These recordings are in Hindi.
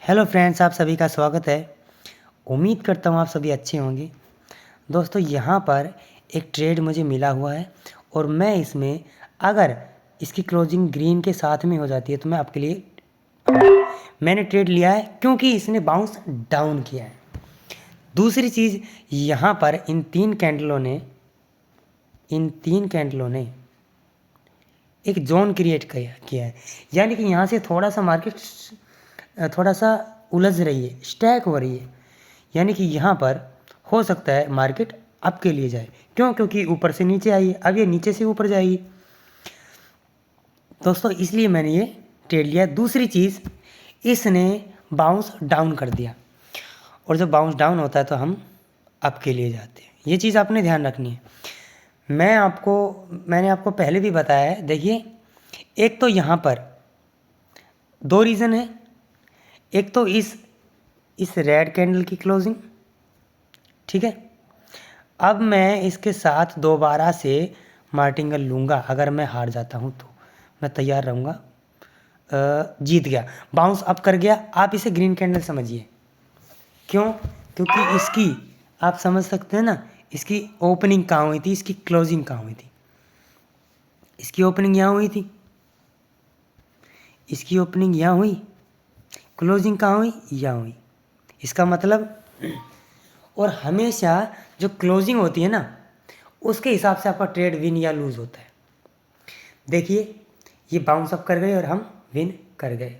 हेलो फ्रेंड्स, आप सभी का स्वागत है। उम्मीद करता हूँ आप सभी अच्छे होंगे। दोस्तों, यहाँ पर एक ट्रेड मुझे मिला हुआ है और मैं इसमें अगर इसकी क्लोजिंग ग्रीन के साथ में हो जाती है तो मैं आपके लिए मैंने ट्रेड लिया है क्योंकि इसने बाउंस डाउन किया है। दूसरी चीज़, यहाँ पर इन तीन कैंडलों ने एक जोन क्रिएट किया है, यानी कि यहाँ से थोड़ा सा मार्केट थोड़ा सा उलझ रही है, स्टैक हो रही है। यानी कि यहाँ पर हो सकता है मार्केट अप के लिए जाए। क्यों? क्योंकि ऊपर से नीचे आई है, अब ये नीचे से ऊपर जाएगी दोस्तों, इसलिए मैंने ये ट्रेड लिया। दूसरी चीज़, इसने बाउंस डाउन कर दिया और जब बाउंस डाउन होता है तो हम अप के लिए जाते हैं। ये चीज़ आपने ध्यान रखनी है। मैंने आपको पहले भी बताया है। देखिए, एक तो यहाँ पर दो रीज़न है। एक तो इस रेड कैंडल की क्लोजिंग, ठीक है। अब मैं इसके साथ दोबारा से मार्टिंगल लूँगा। अगर मैं हार जाता हूँ तो मैं तैयार रहूँगा। जीत गया, बाउंस अप कर गया। आप इसे ग्रीन कैंडल समझिए। क्यों? क्योंकि इसकी आप समझ सकते हैं ना, इसकी ओपनिंग कहाँ हुई थी, इसकी क्लोजिंग कहाँ हुई थी। इसकी ओपनिंग यहाँ हुई थी, इसकी ओपनिंग यहाँ हुई, क्लोजिंग कहाँ हुई, यहाँ हुई। इसका मतलब, और हमेशा जो क्लोजिंग होती है ना, उसके हिसाब से आपका ट्रेड विन या लूज़ होता है। देखिए, ये बाउंस अप कर गए और हम विन कर गए।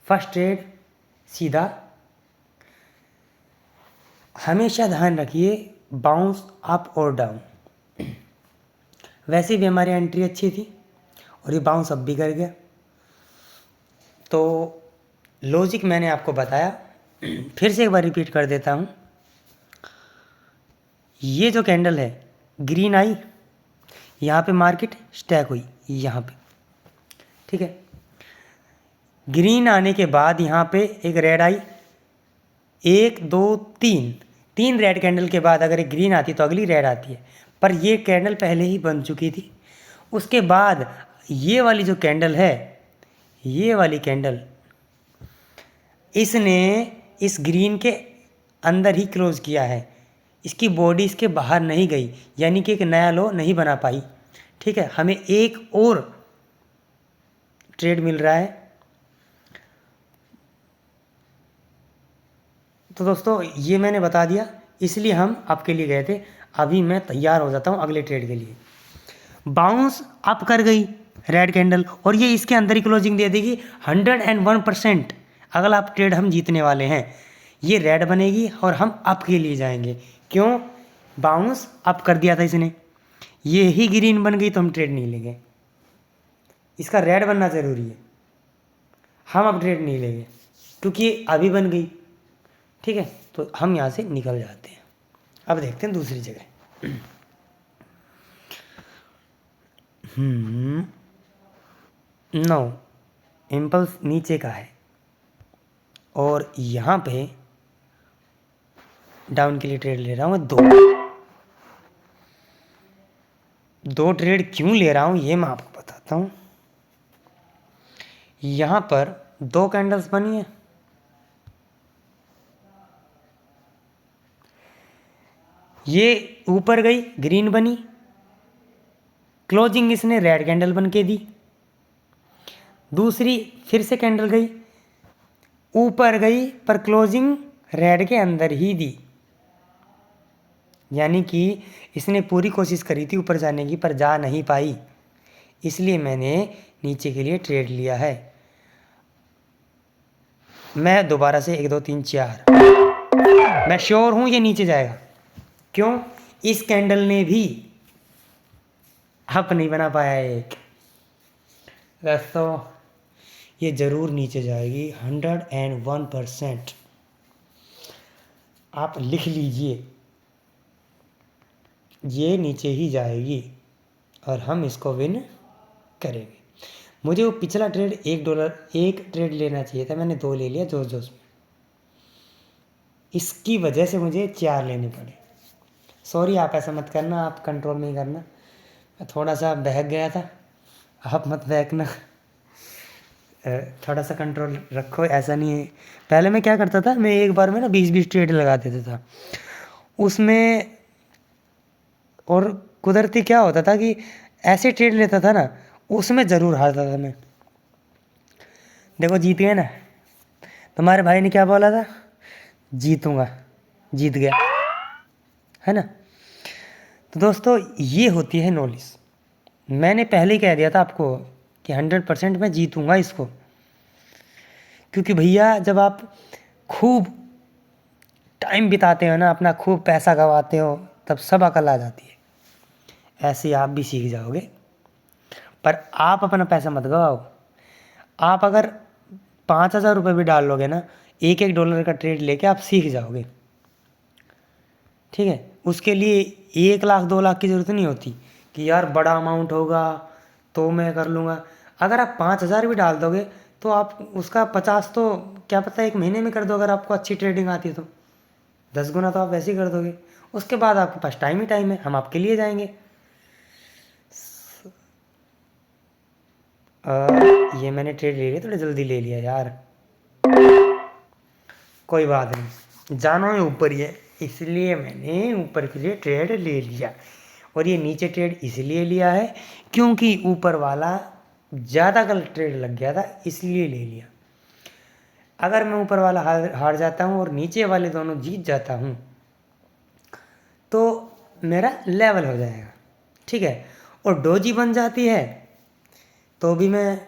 फर्स्ट ट्रेड सीधा। हमेशा ध्यान रखिए, बाउंस अप और डाउन। वैसे भी हमारी एंट्री अच्छी थी और ये बाउंस अप भी कर गया। तो लॉजिक मैंने आपको बताया, फिर से एक बार रिपीट कर देता हूँ। ये जो कैंडल है, ग्रीन आई, यहाँ पे मार्केट स्टैक हुई, यहाँ पे, ठीक है। ग्रीन आने के बाद यहाँ पे एक रेड आई, एक दो तीन रेड कैंडल के बाद अगर एक ग्रीन आती तो अगली रेड आती है, पर ये कैंडल पहले ही बन चुकी थी। उसके बाद ये वाली जो कैंडल है, ये वाली कैंडल, इसने इस ग्रीन के अंदर ही क्लोज किया है। इसकी बॉडी इसके बाहर नहीं गई, यानी कि एक नया लो नहीं बना पाई, ठीक है। हमें एक और ट्रेड मिल रहा है। तो दोस्तों, ये मैंने बता दिया, इसलिए हम आपके लिए गए थे। अभी मैं तैयार हो जाता हूँ अगले ट्रेड के लिए। बाउंस अप कर गई रेड कैंडल और ये इसके अंदर ही क्लोजिंग दे देगी। 101% अगला ट्रेड हम जीतने वाले हैं। ये रेड बनेगी और हम अप के लिए जाएंगे। क्यों? बाउंस अप कर दिया था इसने, ये ही ग्रीन बन गई तो हम ट्रेड नहीं लेंगे। इसका रेड बनना ज़रूरी है, हम अब ट्रेड नहीं लेंगे क्योंकि ये अभी बन गई, ठीक है। तो हम यहाँ से निकल जाते हैं। अब देखते हैं दूसरी जगह। नो, इम्पल्स नीचे का है और यहाँ पे डाउन के लिए ट्रेड ले रहा हूँ। दो ट्रेड क्यों ले रहा हूँ ये मैं आपको बताता हूँ। यहाँ पर दो कैंडल्स बनी है, ये ऊपर गई ग्रीन बनी, क्लोजिंग इसने रेड कैंडल बन के दी। दूसरी फिर से कैंडल गई, ऊपर गई पर क्लोजिंग रेड के अंदर ही दी, यानी कि इसने पूरी कोशिश करी थी ऊपर जाने की पर जा नहीं पाई, इसलिए मैंने नीचे के लिए ट्रेड लिया है। मैं दोबारा से 1 2 3 4, मैं श्योर हूं ये नीचे जाएगा। क्यों? इस कैंडल ने भी अप नहीं बना पाया एक। दोस्तों, ये ज़रूर नीचे जाएगी 101%। आप लिख लीजिए, ये नीचे ही जाएगी और हम इसको विन करेंगे। मुझे वो पिछला ट्रेड $1 एक ट्रेड लेना चाहिए था, मैंने 2 ले लिया जोश जोश में। इसकी वजह से मुझे 4 लेने पड़े। सॉरी, आप ऐसा मत करना, आप कंट्रोल नहीं करना। मैं थोड़ा सा बहक गया था, आप मत बहकना। थोड़ा सा कंट्रोल रखो, ऐसा नहीं है। पहले मैं क्या करता था, मैं एक बार में ना 20-20 ट्रेड लगा देता था उसमें, और कुदरती क्या होता था कि ऐसे ट्रेड लेता था ना, उसमें ज़रूर हारता था मैं। देखो जीत गए ना, तुम्हारे भाई ने क्या बोला था, जीतूंगा, जीत गया, है ना। तो दोस्तों ये होती है नॉलेज। मैंने पहले ही कह दिया था आपको कि 100% मैं जीतूंगा इसको, क्योंकि भैया जब आप खूब टाइम बिताते हो ना, अपना खूब पैसा गंवाते हो, तब सब अकल आ जाती है। ऐसे ही आप भी सीख जाओगे। पर आप अपना पैसा मत गवाओ। आप अगर 5,000 रुपये भी डाल लोगे ना, $1 का ट्रेड लेके आप सीख जाओगे, ठीक है। उसके लिए 1 लाख 2 लाख की ज़रूरत नहीं होती कि यार बड़ा अमाउंट होगा तो मैं कर लूँगा। अगर आप 5,000 भी डाल दोगे तो आप उसका 50 तो क्या पता 1 महीने में कर दो, अगर आपको अच्छी ट्रेडिंग आती है तो 10 गुना तो आप वैसे ही कर दोगे। उसके बाद आपके पास टाइम ही टाइम है, हम आपके लिए जाएंगे। ये मैंने ट्रेड ले लिया, थोड़ा जल्दी ले लिया यार, कोई बात नहीं, जाना है ऊपर ही है, इसलिए मैंने ऊपर के लिए ट्रेड ले लिया। और ये नीचे ट्रेड इसलिए लिया है क्योंकि ऊपर वाला ज़्यादा गलत ट्रेड लग गया था, इसलिए ले लिया। अगर मैं ऊपर वाला हार जाता हूँ और नीचे वाले दोनों जीत जाता हूँ तो मेरा लेवल हो जाएगा, ठीक है। और डोजी बन जाती है तो भी मैं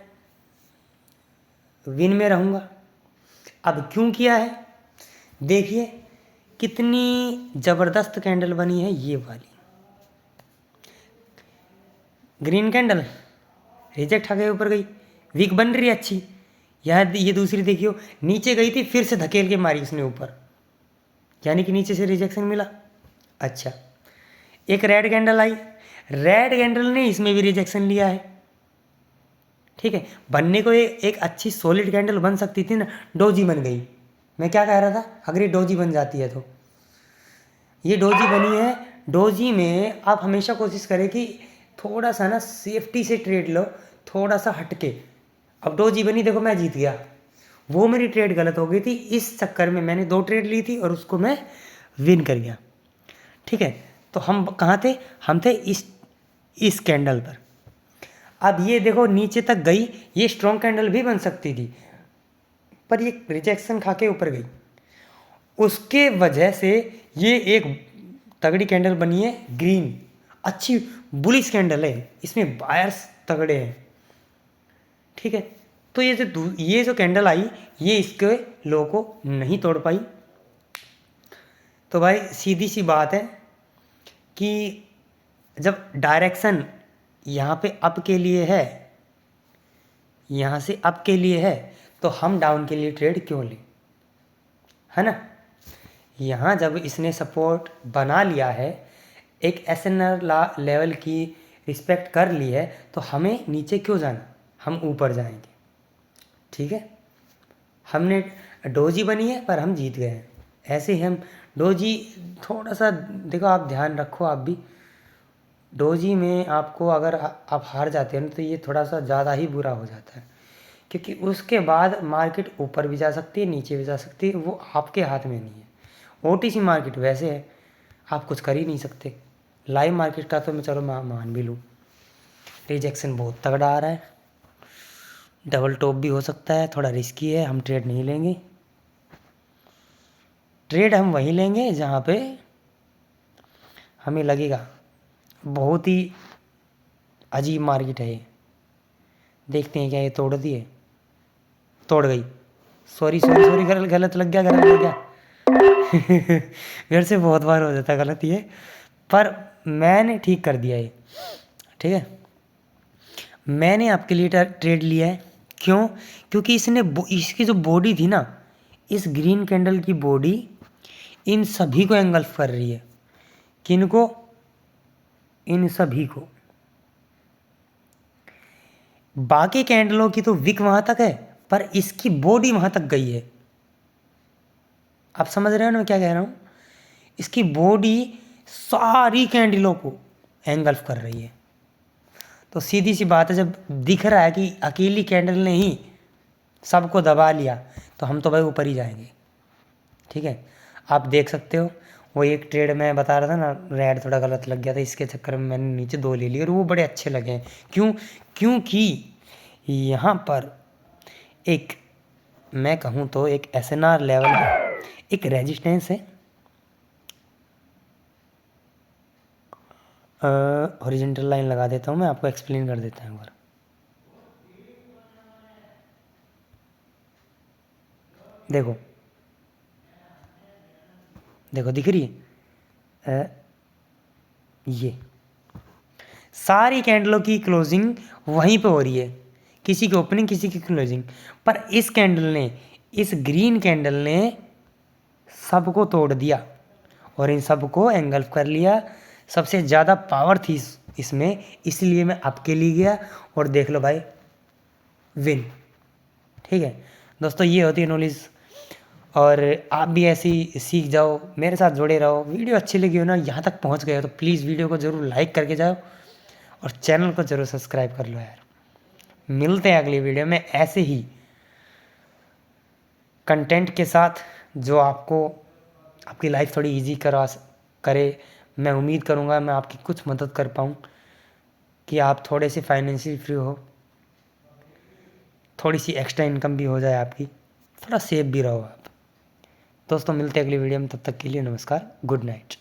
विन में रहूँगा। अब क्यों किया है, देखिए कितनी ज़बरदस्त कैंडल बनी है ये वाली ग्रीन कैंडल, रिजेक्ट आगे ऊपर गई, वीक बन रही है अच्छी। यह ये दूसरी देखियो, नीचे गई थी फिर से धकेल के मारी उसने ऊपर, यानी कि नीचे से रिजेक्शन मिला। अच्छा, एक रेड कैंडल आई, रेड कैंडल ने इसमें भी रिजेक्शन लिया है, ठीक है। बनने को एक अच्छी सॉलिड कैंडल बन सकती थी ना, डोजी बन गई। मैं क्या कह रहा था, अगर ये डोजी बन जाती है तो, ये डोजी बनी है। डोजी में आप हमेशा कोशिश करें कि थोड़ा सा ना सेफ्टी से ट्रेड लो, थोड़ा सा हटके। अब डोजी बनी, देखो मैं जीत गया, वो मेरी ट्रेड गलत हो गई थी, इस चक्कर में मैंने 2 ट्रेड ली थी और उसको मैं विन कर गया, ठीक है। तो हम कहाँ थे, हम थे इस कैंडल पर। अब ये देखो नीचे तक गई, ये स्ट्रॉन्ग कैंडल भी बन सकती थी, पर ये रिजेक्शन खा के ऊपर गई, उसके वजह से ये एक तगड़ी कैंडल बनी है ग्रीन, अच्छी बुलिश कैंडल है, इसमें बायर्स तगड़े हैं, ठीक है। तो ये जो कैंडल आई, ये इसके लो को नहीं तोड़ पाई। तो भाई सीधी सी बात है कि जब डायरेक्शन यहाँ पे अप के लिए है, यहाँ से अप के लिए है, तो हम डाउन के लिए ट्रेड क्यों लें, है ना। यहाँ जब इसने सपोर्ट बना लिया है, एक एसएनआर लेवल की रिस्पेक्ट कर ली है, तो हमें नीचे क्यों जाना, हम ऊपर जाएंगे, ठीक है। हमने डोजी बनी है पर हम जीत गए हैं, ऐसे ही हम डोजी थोड़ा सा देखो, आप ध्यान रखो, आप भी डोजी में आपको अगर आप हार जाते हैं ना, तो ये थोड़ा सा ज़्यादा ही बुरा हो जाता है, क्योंकि उसके बाद मार्केट ऊपर भी जा सकती है, नीचे भी जा सकती है, वो आपके हाथ में नहीं है। ओटीसी मार्केट वैसे है, आप कुछ कर ही नहीं सकते। लाइव मार्केट का तो मैं चलो मान भी लूँ, रिजेक्शन बहुत तगड़ा आ रहा है, डबल टॉप भी हो सकता है, थोड़ा रिस्की है, हम ट्रेड नहीं लेंगे। ट्रेड हम वहीं लेंगे जहाँ पे हमें लगेगा बहुत ही अजीब मार्केट है ये। देखते हैं क्या ये तोड़ दिए, तोड़ गई, सॉरी सॉरी सॉरी, गलत लग गया, गलत लग गया। मेरे से बहुत बार हो जाता है गलत ये, पर मैंने ठीक कर दिया ये, ठीक है। मैंने आपके लिए ट्रेड लिया है, क्यों, क्योंकि इसकी जो बॉडी थी ना, इस ग्रीन कैंडल की बॉडी इन सभी को एंगल्फ कर रही है। किनको, इन सभी को। बाकी कैंडलों की तो विक वहां तक है, पर इसकी बॉडी वहां तक गई है। आप समझ रहे हो ना मैं क्या कह रहा हूं, इसकी बॉडी सारी कैंडलों को एंगल्फ कर रही है। तो सीधी सी बात है, जब दिख रहा है कि अकेली कैंडल ने ही सबको दबा लिया तो हम तो भाई ऊपर ही जाएंगे। ठीक है, आप देख सकते हो वो एक ट्रेड मैं बता रहा था ना, रेड थोड़ा गलत लग गया था, इसके चक्कर में मैंने नीचे 2 ले लिए और वो बड़े अच्छे लगे हैं। क्यों? क्योंकि यहाँ पर एक, मैं कहूँ तो एक एसएनआर लेवल है, एक रेजिस्टेंस है, हॉरिजॉन्टल लाइन लगा देता हूँ, मैं आपको एक्सप्लेन कर देता हूँ एक बार। देखो देखो दिख रही है ये सारी कैंडलों की क्लोजिंग वहीं पे हो रही है, किसी की ओपनिंग किसी की क्लोजिंग, पर इस कैंडल ने, इस ग्रीन कैंडल ने सबको तोड़ दिया और इन सबको एंगल्फ कर लिया। सबसे ज़्यादा पावर थी इसमें, इसलिए मैं आपके लिए गया और देख लो भाई विन। ठीक है दोस्तों, ये होती है नॉलेज, और आप भी ऐसी सीख जाओ, मेरे साथ जुड़े रहो। वीडियो अच्छी लगी हो ना, यहाँ तक पहुँच गए हो तो प्लीज़ वीडियो को ज़रूर लाइक करके जाओ और चैनल को ज़रूर सब्सक्राइब कर लो यार। मिलते हैं अगली वीडियो में ऐसे ही कंटेंट के साथ जो आपको आपकी लाइफ थोड़ी इजी करे। मैं उम्मीद करूँगा मैं आपकी कुछ मदद कर पाऊँ कि आप थोड़े से फाइनेंशियल फ्री हो, थोड़ी सी एक्स्ट्रा इनकम भी हो जाए आपकी, थोड़ा सेफ भी रहो आप। दोस्तों मिलते हैं अगली वीडियो में, तब तक के लिए नमस्कार, गुड नाइट।